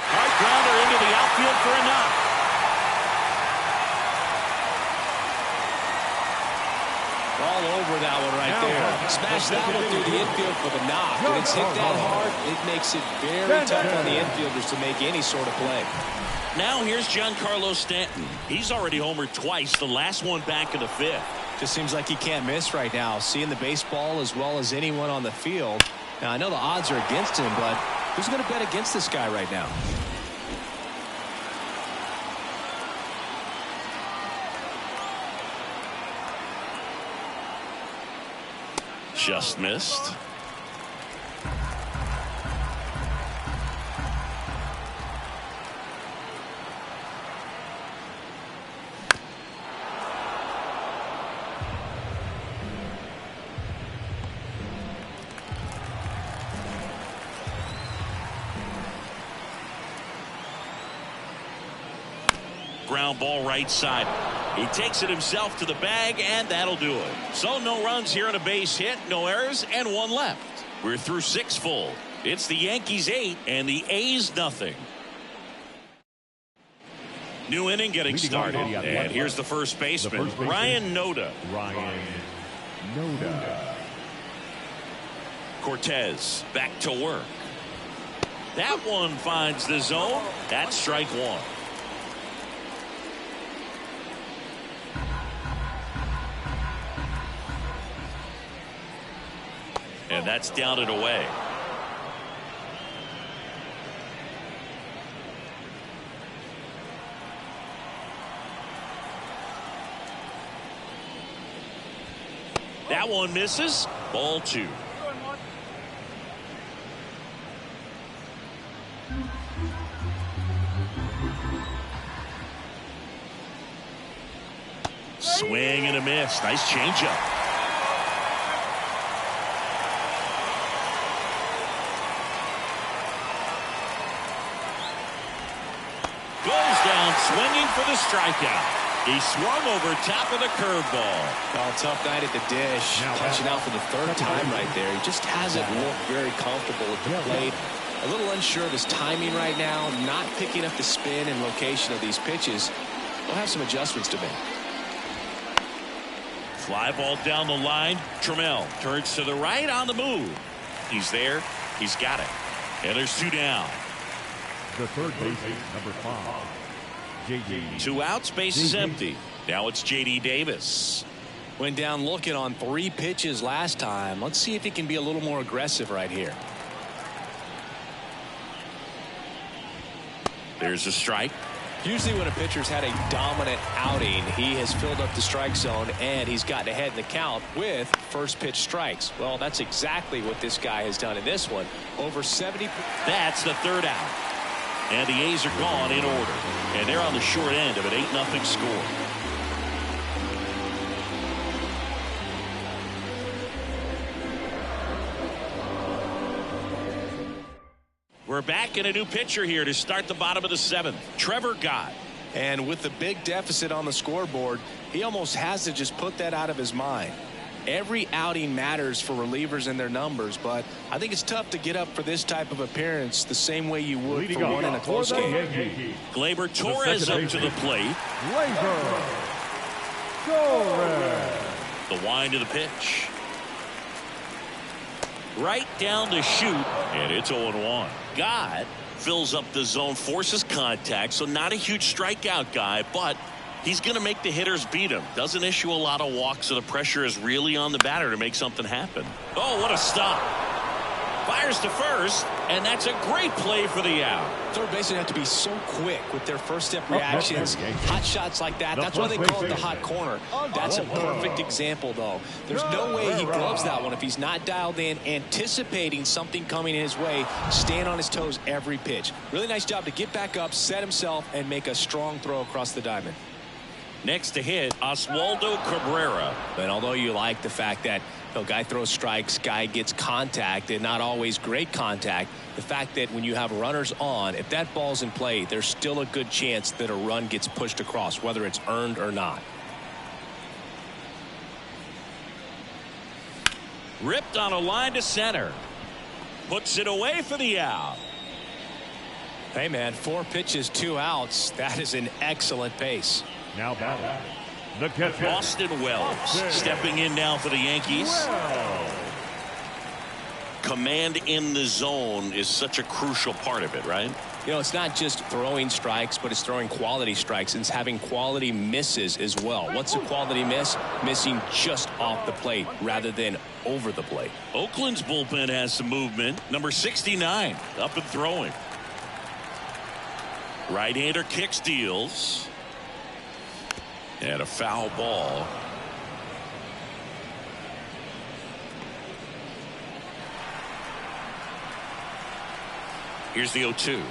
Hard grounder into the outfield for a knock. All over that one right there. Smash that one through the infield for the knock. When it's hit that hard, it makes it very tough on the infielders to make any sort of play. Now here's Giancarlo Stanton. He's already homered twice, the last one back in the fifth. Just seems like he can't miss right now. Seeing the baseball as well as anyone on the field. Now, I know the odds are against him, but who's going to bet against this guy right now? Just missed. Ground ball right side. He takes it himself to the bag, and that'll do it. So no runs here on a base hit, no errors, and one left. We're through 6 full. It's the Yankees 8 and the A's nothing. New inning getting started. And here's the first baseman, Ryan Noda. Cortez back to work. That one finds the zone. That's strike one. And that's down and away. That one misses. Ball 2. Swing and a miss. Nice changeup. Swinging for the strikeout. He swung over top of the curveball. Oh, tough night at the dish. Catching out for the 3rd time right there. He just hasn't looked very comfortable at the plate. A little unsure of his timing right now. Not picking up the spin and location of these pitches. We'll have some adjustments to make. Fly ball down the line. Trammell turns to the right on the move. He's there. He's got it. And there's 2 down. The third baseman, number 5. 2 outs, base is empty. Now it's J.D. Davis. Went down looking on 3 pitches last time. Let's see if he can be a little more aggressive right here. There's a strike. Usually when a pitcher's had a dominant outing, he has filled up the strike zone and he's gotten ahead in the count with first pitch strikes. Well, that's exactly what this guy has done in this one. Over 70. That's the 3rd out. And the A's are gone in order. And they're on the short end of an 8-0 score. We're back in a new pitcher here to start the bottom of the 7th. Trevor Gott. And with the big deficit on the scoreboard, he almost has to just put that out of his mind. Every outing matters for relievers and their numbers, but I think it's tough to get up for this type of appearance the same way you would for one in a close game. Gleyber Torres up to the plate. The wind of the pitch. Right down the chute, and it's 0-1. Gott fills up the zone, forces contact, so not a huge strikeout guy, but he's going to make the hitters beat him. Doesn't issue a lot of walks, so the pressure is really on the batter to make something happen. Oh, what a stop. Fires to first, and that's a great play for the out. Third basemen have to be so quick with their first step reactions. Hot shots like that. That's why they call it the hot corner. That's a perfect example, though. There's no way he gloves that one if he's not dialed in, anticipating something coming in his way, staying on his toes every pitch. Really nice job to get back up, set himself, and make a strong throw across the diamond. Next to hit, Oswaldo Cabrera. And although you like the fact that guy throws strikes, guy gets contact, and not always great contact, the fact that when you have runners on, if that ball's in play, there's still a good chance that a run gets pushed across, whether it's earned or not. Ripped on a line to center. Puts it away for the out. Hey, man, 4 pitches, 2 outs. That is an excellent pace. Now batting, the catcher, Austin Wells stepping in now for the Yankees. Command in the zone is such a crucial part of it, right? You know, it's not just throwing strikes, but it's throwing quality strikes. It's having quality misses as well. What's a quality miss? Missing just off the plate rather than over the plate. Oakland's bullpen has some movement. Number 69 up and throwing. Right-hander kicks, deals. And a foul ball. Here's the 0-2.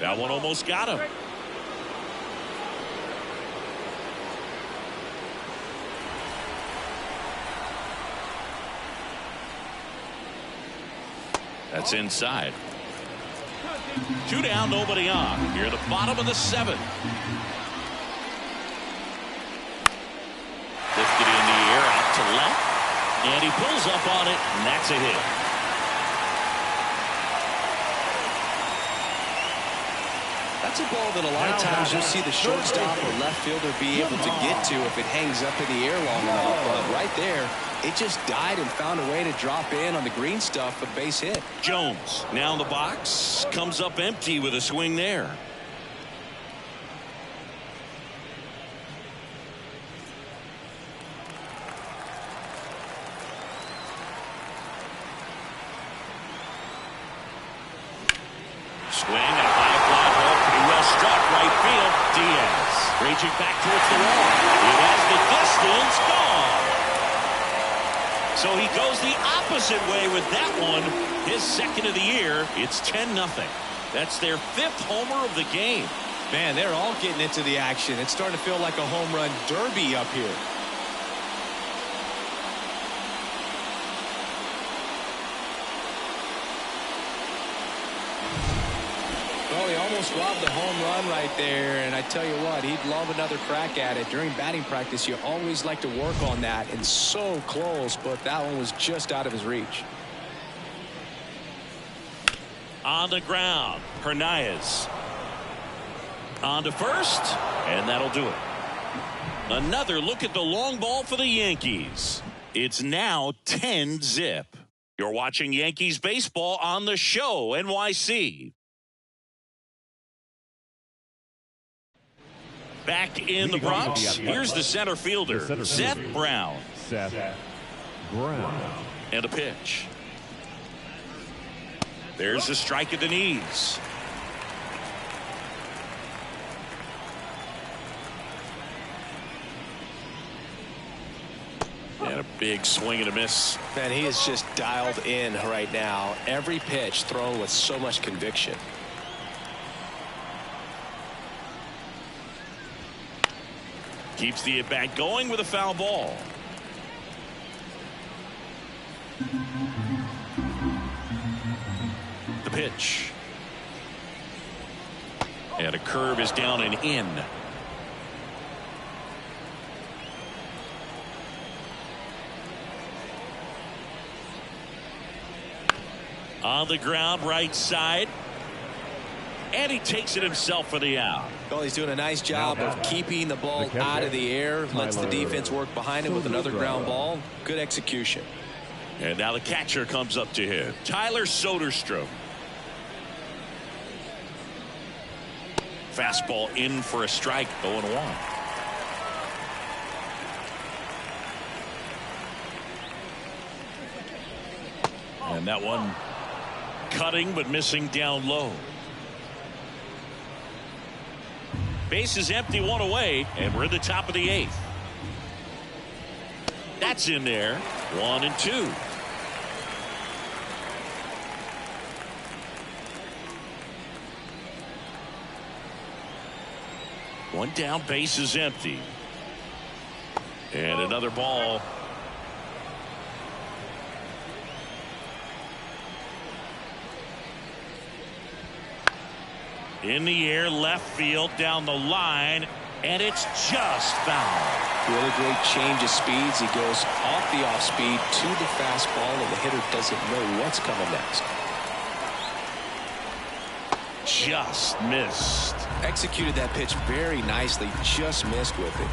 That one almost got him. That's inside. 2 down, nobody on. Here at the bottom of the 7th. Lifted in the air out to left. And he pulls up on it, and that's a hit. That's a ball that a lot of times you'll see the shortstop or left fielder be able to get to if it hangs up in the air long enough. But right there, it just died and found a way to drop in on the green stuff for base hit. Jones now in the box, comes up empty with a swing there. Swing and a high fly ball, pretty well struck, right field. Diaz raging back towards the wall. It has the distance, gone. So he goes the opposite way with that one. His 2nd of the year. It's 10-0. That's their 5th homer of the game. Man, they're all getting into the action. It's starting to feel like a home run derby up here. Well, he almost robbed the home run right there, and I tell you what, he'd love another crack at it. During batting practice, you always like to work on that, and so close, but that one was just out of his reach. On the ground, Hernandez. On to first, and that'll do it. Another look at the long ball for the Yankees. It's now 10-0. You're watching Yankees baseball on the show, NYC. Back in the Bronx, here's the center fielder, Seth Brown. Seth Brown. And a pitch. There's a strike at the knees. And a big swing and a miss. Man, he is just dialed in right now. Every pitch thrown with so much conviction. Keeps the at-bat going with a foul ball. The pitch. And a curve is down and in. On the ground, right side. And he takes it himself for the out. Well, he's doing a nice job of keeping the ball out of the air. Lets the defense work behind him with another ground ball. Good execution. And now the catcher comes up to him. Tyler Soderstrom. Fastball in for a strike, 0-1. And that one cutting but missing down low. Base is empty, 1 away, and we're at the top of the 8th. That's in there. 1 and 2. One down, base is empty. And another ball. In the air, left field, down the line, And it's just foul. Really great change of speeds. He goes off the off speed to the fastball, and the hitter doesn't know what's coming next. Just missed. Executed that pitch very nicely, just missed with it.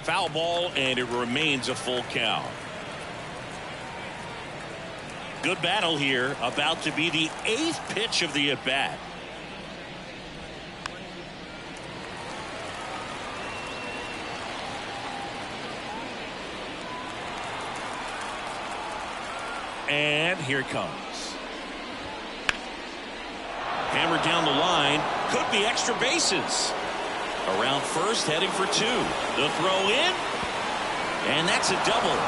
Foul ball, and it remains a full count. Good battle here, about to be the 8th pitch of the at-bat. And here it comes. Hammered down the line. Could be extra bases. Around first, heading for 2. The throw in. And that's a double.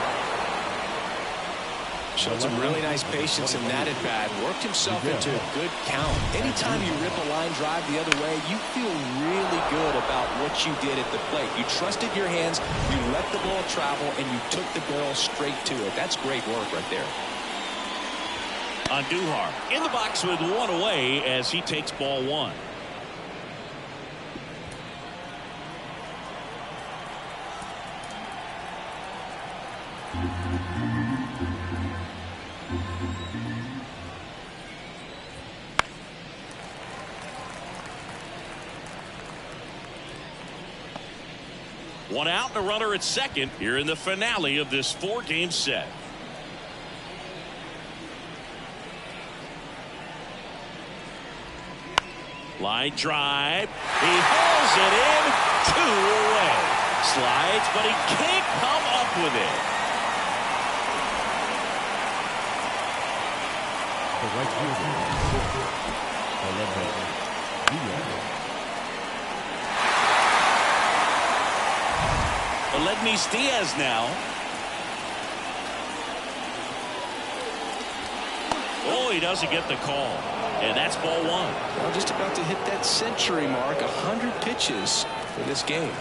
Showed some really nice patience in that at bat. Worked himself into a good count. Anytime you rip a line drive the other way, you feel really good about what you did at the plate. You trusted your hands, you let the ball travel, and you took the barrel straight to it. That's great work right there. Andujar in the box with 1 away as he takes ball 1. One out and a runner at second here in the finale of this 4-game set. Line drive. He hauls it in. 2 away. Slides, but he can't come up with it. The right fielder. Aledmys Diaz now. Oh, he doesn't get the call. And that's ball 1. Well, just about to hit that century mark. 100 pitches for this game.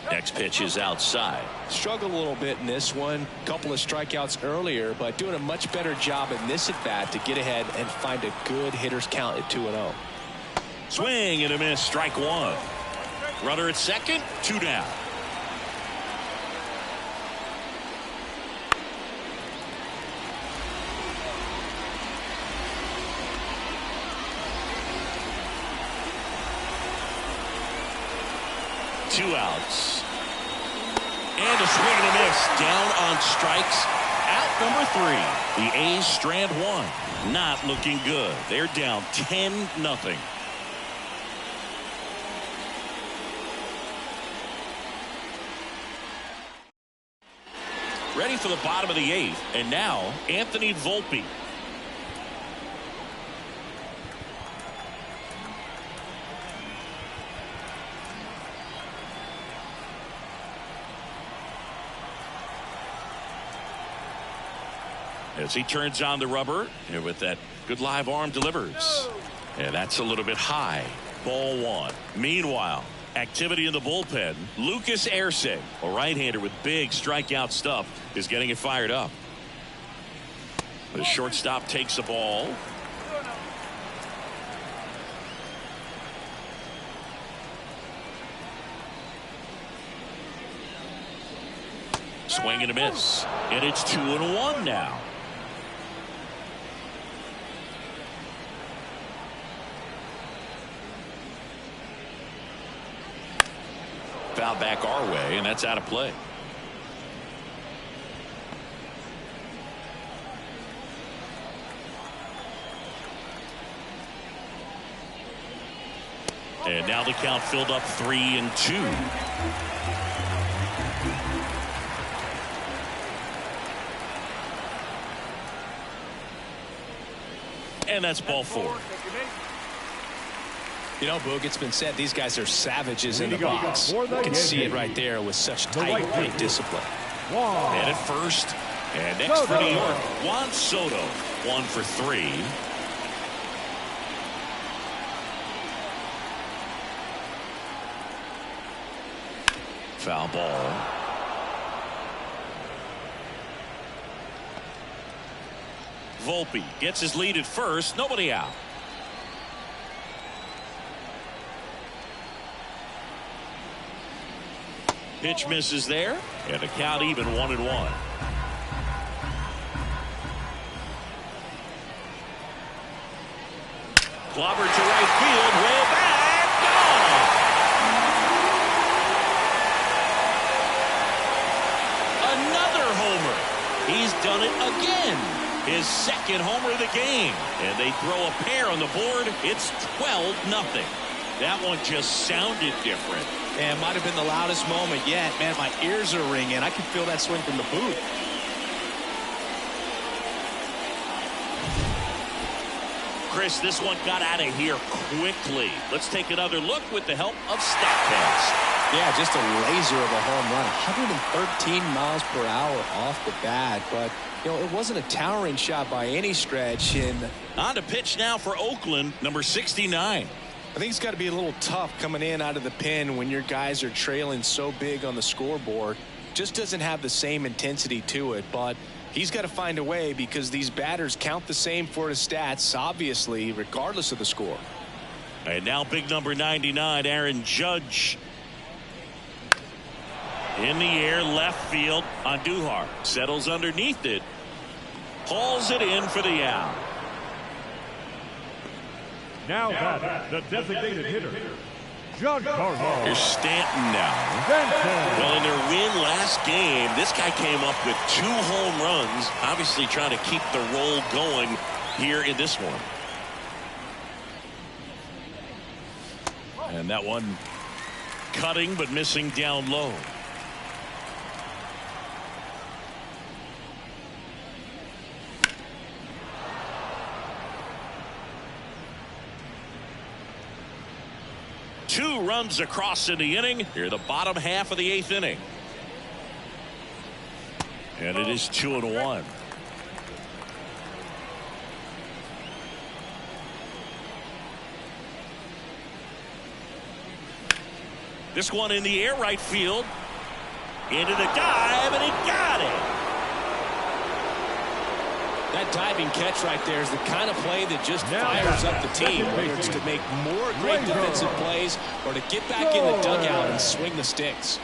Next pitch is outside. Struggled a little bit in this one. Couple of strikeouts earlier, but doing a much better job in this at bat to get ahead and find a good hitter's count at 2-0. Swing and a miss. Strike 1. Runner at second. 2 down. Two outs. And a swing and a miss. Down on strikes. Out number 3. The A's strand 1. Not looking good. They're down 10-0. Ready for the bottom of the 8th. And now Anthony Volpe. As he turns on the rubber, and with that good live arm delivers. And that's a little bit high. Ball 1. Meanwhile, activity in the bullpen. Lucas Erceg, a right-hander with big strikeout stuff, is getting it fired up. The shortstop takes the ball. Swing and a miss. And it's 2-1 now. Foul back our way, and that's out of play. And now the count filled up 3-2. And that's ball 4. You know, Boog, it's been said these guys are savages in the box. You can see it right there with such tight discipline. And at first, and next for New York, Juan Soto, 1 for 3. Foul ball. Volpe gets his lead at first. Nobody out. Pitch misses there, and the count even 1-1. Clobbered to right field, way back, gone. Another homer. He's done it again. His second homer of the game. And they throw a pair on the board. It's 12-0. That one just sounded different. And might have been the loudest moment yet. Man, my ears are ringing. I can feel that swing from the booth. Chris, this one got out of here quickly. Let's take another look with the help of StatCast. Yeah, just a laser of a home run. 113 miles per hour off the bat. But, you know, it wasn't a towering shot by any stretch. And on to pitch now for Oakland, number 69. I think it's got to be a little tough coming in out of the pen when your guys are trailing so big on the scoreboard. Just doesn't have the same intensity to it, but he's got to find a way because these batters count the same for his stats, obviously, regardless of the score. And now big number 99, Aaron Judge. In the air, left field on Duhar. Settles underneath it. Hauls it in for the out. Now batting, the designated hitter, Giancarlo. Here's Stanton now. Stanton. Well, in their win last game, this guy came up with 2 home runs, obviously trying to keep the roll going here in this one. And that one cutting but missing down low. Two runs across in the inning. Here, the bottom half of the 8th inning. And it is 2-1. This one in the air, right field. Into the dive, and he got it. That diving catch right there is the kind of play that just fires up the team, whether it's to make more great defensive plays or to get back in the dugout and swing the sticks.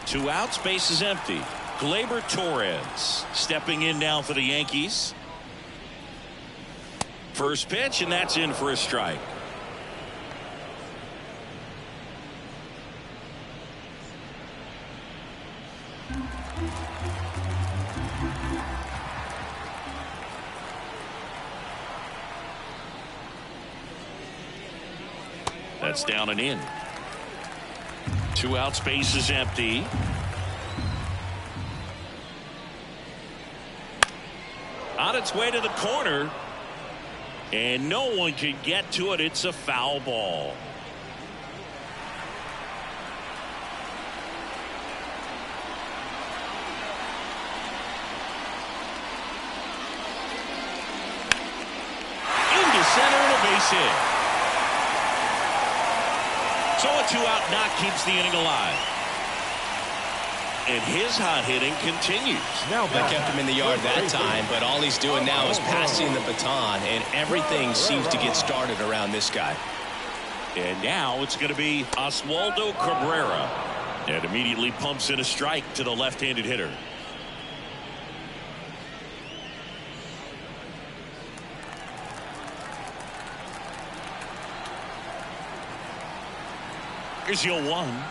Two outs, base is empty. Gleyber Torres stepping in now for the Yankees. First pitch, and that's in for a strike. That's down and in. Two outs, base is empty. On its way to the corner. And no one can get to it. It's a foul ball. Into center and a base hit. So a 2-out knock keeps the inning alive. And his hot hitting continues. Now they kept him in the yard that time, but all he's doing now is passing the baton, and everything seems to get started around this guy. And now it's going to be Oswaldo Cabrera. And immediately pumps in a strike to the left-handed hitter. Here's your 1.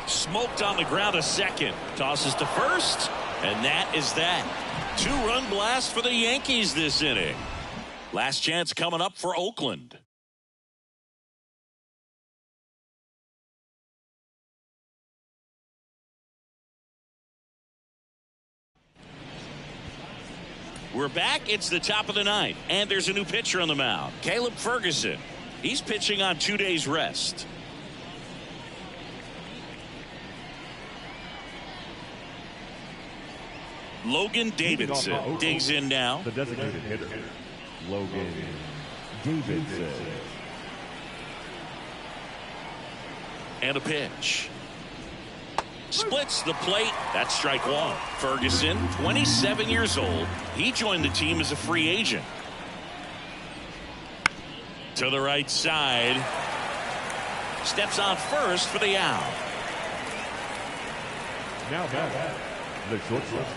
Smoked on the ground, a second. Tosses to first, and that is that. 2-run blast for the Yankees this inning. Last chance coming up for Oakland. We're back. It's the top of the 9th, and there's a new pitcher on the mound. Caleb Ferguson. He's pitching on 2 days rest. Logan Davidson digs in now. The designated hitter, Logan Davidson. And a pitch. Splits the plate. That's strike one. Ferguson, 27 years old. He joined the team as a free agent. To the right side. Steps on first for the out. Now back, the shortstop,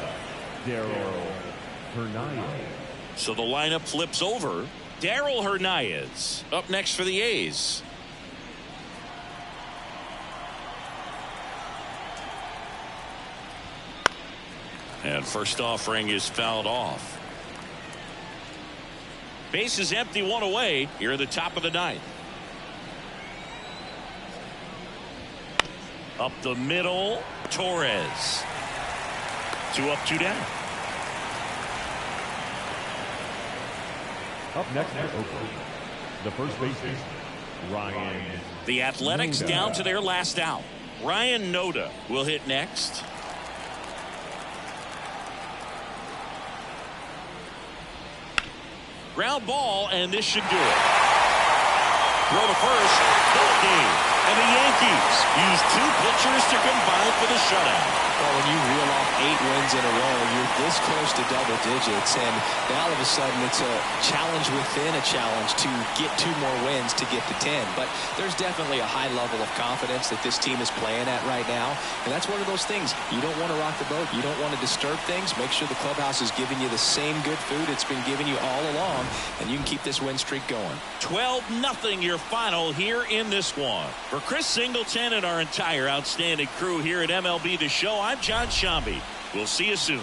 Darryl Hernandez. So the lineup flips over. Darryl Hernandez up next for the A's. And first offering is fouled off. Base is empty, one away here at the top of the ninth. Up the middle, Torres. 2 up, 2 down. Up next for Oakland, the first baseman, Ryan. The Athletics Noda. down to their last out. Ryan Noda will hit next. Ground ball, and this should do it. Throw to first, ball game. And the Yankees use 2 pitchers to combine for the shutout. Well, when you reel off 8 wins in a row, you're this close to double digits, and now all of a sudden it's a challenge within a challenge to get 2 more wins to get to 10. But there's definitely a high level of confidence that this team is playing at right now, and that's one of those things. You don't want to rock the boat. You don't want to disturb things. Make sure the clubhouse is giving you the same good food it's been giving you all along, and you can keep this win streak going. 12-0 your final here in this one. For Chris Singleton and our entire outstanding crew here at MLB The Show, I'm John Shambi. We'll see you soon.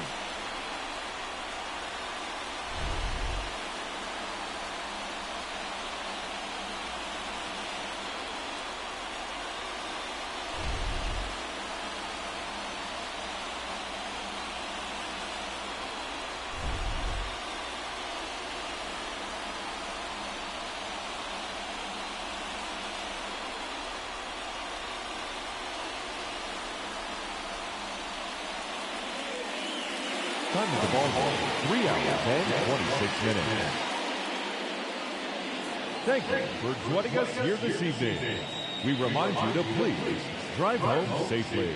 Time of the ball game, 3 hours and 26 minutes. Thank you for joining us here this evening. We remind you to please drive home safely.